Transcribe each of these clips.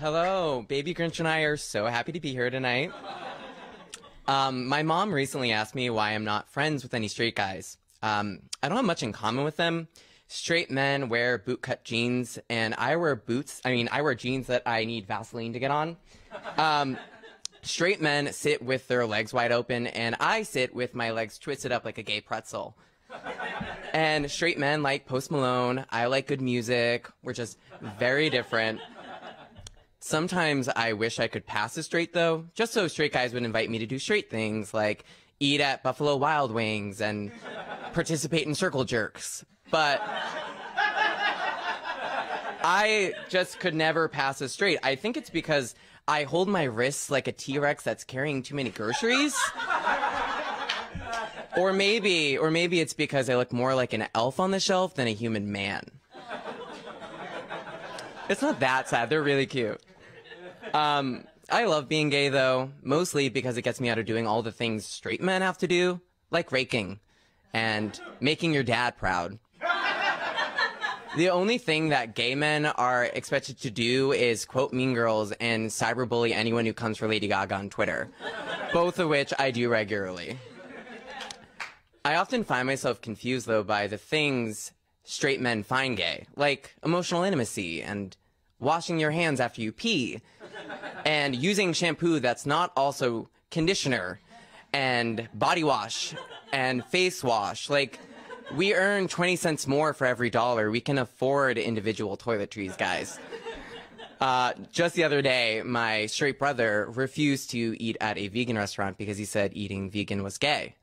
Hello, Baby Grinch and I are so happy to be here tonight. My mom recently asked me why I'm not friends with any straight guys. I don't have much in common with them. Straight men wear bootcut jeans, and I wear jeans that I need Vaseline to get on. Straight men sit with their legs wide open, and I sit with my legs twisted up like a gay pretzel. And straight men like Post Malone. I like good music. We're just very different. Sometimes I wish I could pass as straight, though, just so straight guys would invite me to do straight things, like eat at Buffalo Wild Wings and participate in circle jerks. But I just could never pass as straight. I think it's because I hold my wrists like a T-Rex that's carrying too many groceries. Or maybe it's because I look more like an elf on the shelf than a human man. It's not that sad. They're really cute. I love being gay, though, mostly because it gets me out of doing all the things straight men have to do, like raking and making your dad proud. The only thing that gay men are expected to do is quote Mean Girls and cyberbully anyone who comes for Lady Gaga on Twitter, both of which I do regularly. I often find myself confused, though, by the things straight men find gay, like emotional intimacy and washing your hands after you pee, and using shampoo that's not also conditioner, and body wash, and face wash. Like, we earn 20 cents more for every dollar. We can afford individual toiletries, guys. Just the other day, my straight brother refused to eat at a vegan restaurant because he said eating vegan was gay.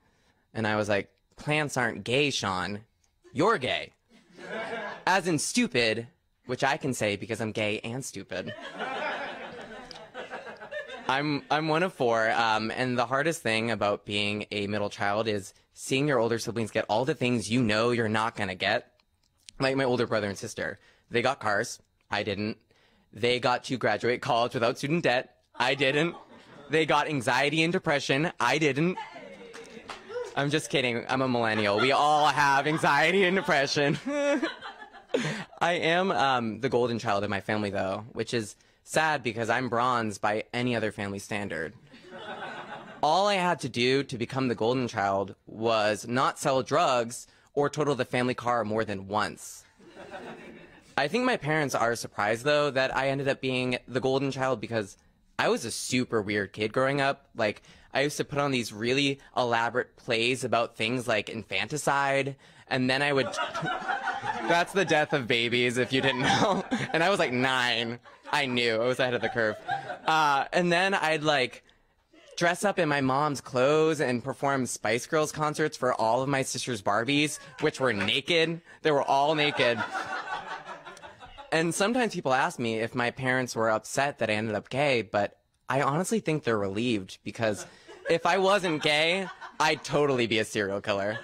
And I was like, plants aren't gay, Sean. You're gay. As in stupid, which I can say because I'm gay and stupid. I'm one of four, and the hardest thing about being a middle child is seeing your older siblings get all the things you know you're not gonna get. Like my older brother and sister. They got cars. I didn't. They got to graduate college without student debt. I didn't. They got anxiety and depression. I didn't. I'm just kidding. I'm a millennial. We all have anxiety and depression. I am the golden child in my family, though, which is sad because I'm bronze by any other family standard. All I had to do to become the golden child was not sell drugs or total the family car more than once. I think my parents are surprised, though, that I ended up being the golden child because I was a super weird kid growing up. Like, I used to put on these really elaborate plays about things like infanticide, and then I would... That's the death of babies, if you didn't know. And I was like 9. I knew. I was ahead of the curve. And then I'd like dress up in my mom's clothes and perform Spice Girls concerts for all of my sister's Barbies, which were naked. They were all naked. And sometimes people ask me if my parents were upset that I ended up gay, but I honestly think they're relieved because if I wasn't gay, I'd totally be a serial killer.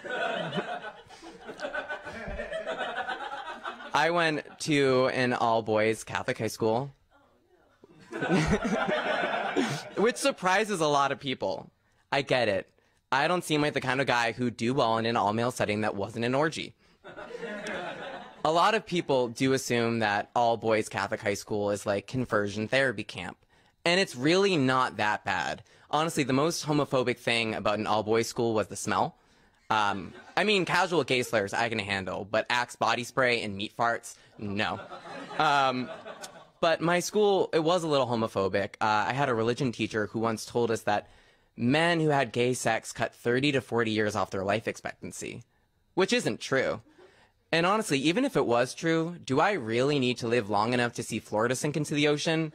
I went to an all-boys Catholic high school, which surprises a lot of people. I get it. I don't seem like the kind of guy who'd do well in an all-male setting that wasn't an orgy. A lot of people do assume that all-boys Catholic high school is like conversion therapy camp, and it's really not that bad. Honestly, the most homophobic thing about an all-boys school was the smell. I mean, casual gay slurs I can handle, but Axe body spray and meat farts, no. But my school, it was a little homophobic. I had a religion teacher who once told us that men who had gay sex cut 30 to 40 years off their life expectancy, which isn't true. And honestly, even if it was true, do I really need to live long enough to see Florida sink into the ocean?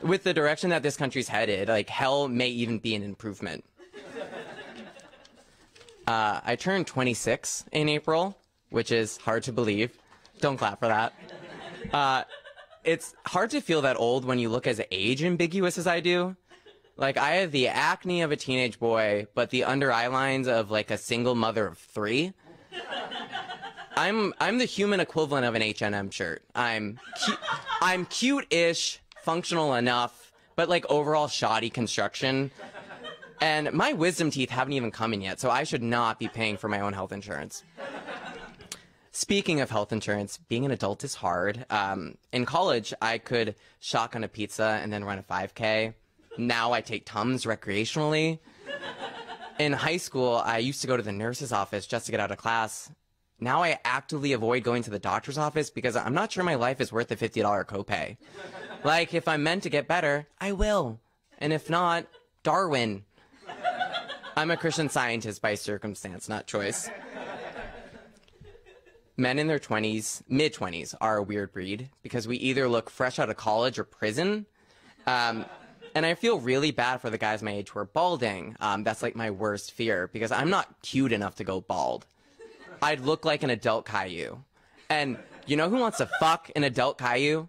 With the direction that this country's headed, like, hell may even be an improvement. I turned 26 in April, which is hard to believe. Don't clap for that. It's hard to feel that old when you look as age ambiguous as I do. Like, I have the acne of a teenage boy, but the under eye lines of like a single mother of 3. I'm the human equivalent of an H&M shirt. I'm cute-ish, functional enough, but like overall shoddy construction. And my wisdom teeth haven't even come in yet, so I should not be paying for my own health insurance. Speaking of health insurance, being an adult is hard. In college, I could shotgun a pizza and then run a 5K. Now I take Tums recreationally. In high school, I used to go to the nurse's office just to get out of class. Now I actively avoid going to the doctor's office because I'm not sure my life is worth a $50 copay. Like, if I'm meant to get better, I will. And if not, Darwin. I'm a Christian Scientist by circumstance, not choice. Men in their 20s, mid-20s, are a weird breed because we either look fresh out of college or prison. And I feel really bad for the guys my age who are balding. That's like my worst fear because I'm not cute enough to go bald. I'd look like an adult Caillou. And you know who wants to fuck an adult Caillou?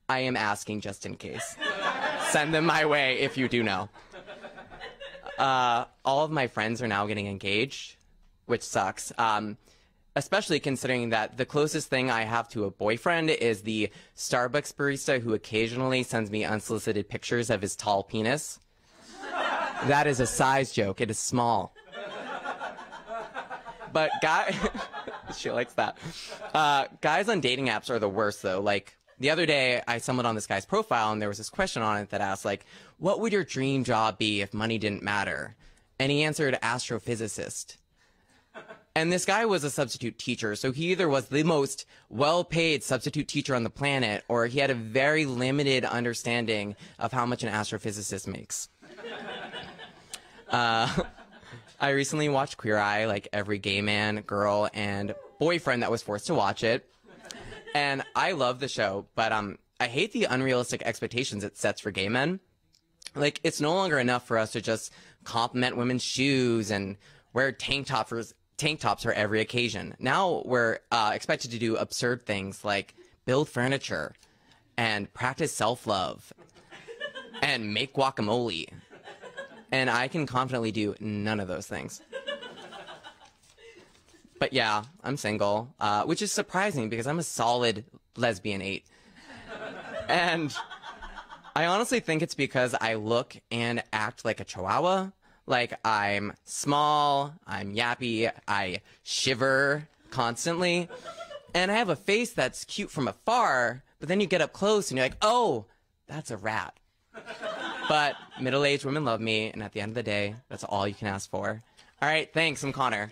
I am asking just in case. Send them my way if you do know. All of my friends are now getting engaged, which sucks. Especially considering that the closest thing I have to a boyfriend is the Starbucks barista who occasionally sends me unsolicited pictures of his tall penis. That is a size joke. It is small. But she likes that. Guys on dating apps are the worst, though. Like, the other day, I stumbled on this guy's profile, and there was this question on it that asked, like, what would your dream job be if money didn't matter? And he answered astrophysicist. And this guy was a substitute teacher, so he either was the most well-paid substitute teacher on the planet, or he had a very limited understanding of how much an astrophysicist makes. I recently watched Queer Eye, like every gay man, girl, and boyfriend that was forced to watch it. And I love the show, but I hate the unrealistic expectations it sets for gay men. Like, it's no longer enough for us to just compliment women's shoes and wear tank tops for every occasion. Now we're expected to do absurd things like build furniture and practice self-love and make guacamole. And I can confidently do none of those things. But yeah, I'm single, which is surprising because I'm a solid lesbian 8. And I honestly think it's because I look and act like a chihuahua. Like, I'm small, I'm yappy, I shiver constantly, and I have a face that's cute from afar, but then you get up close and you're like, oh, that's a rat. But middle-aged women love me, and at the end of the day, that's all you can ask for. All right, thanks, I'm Connor.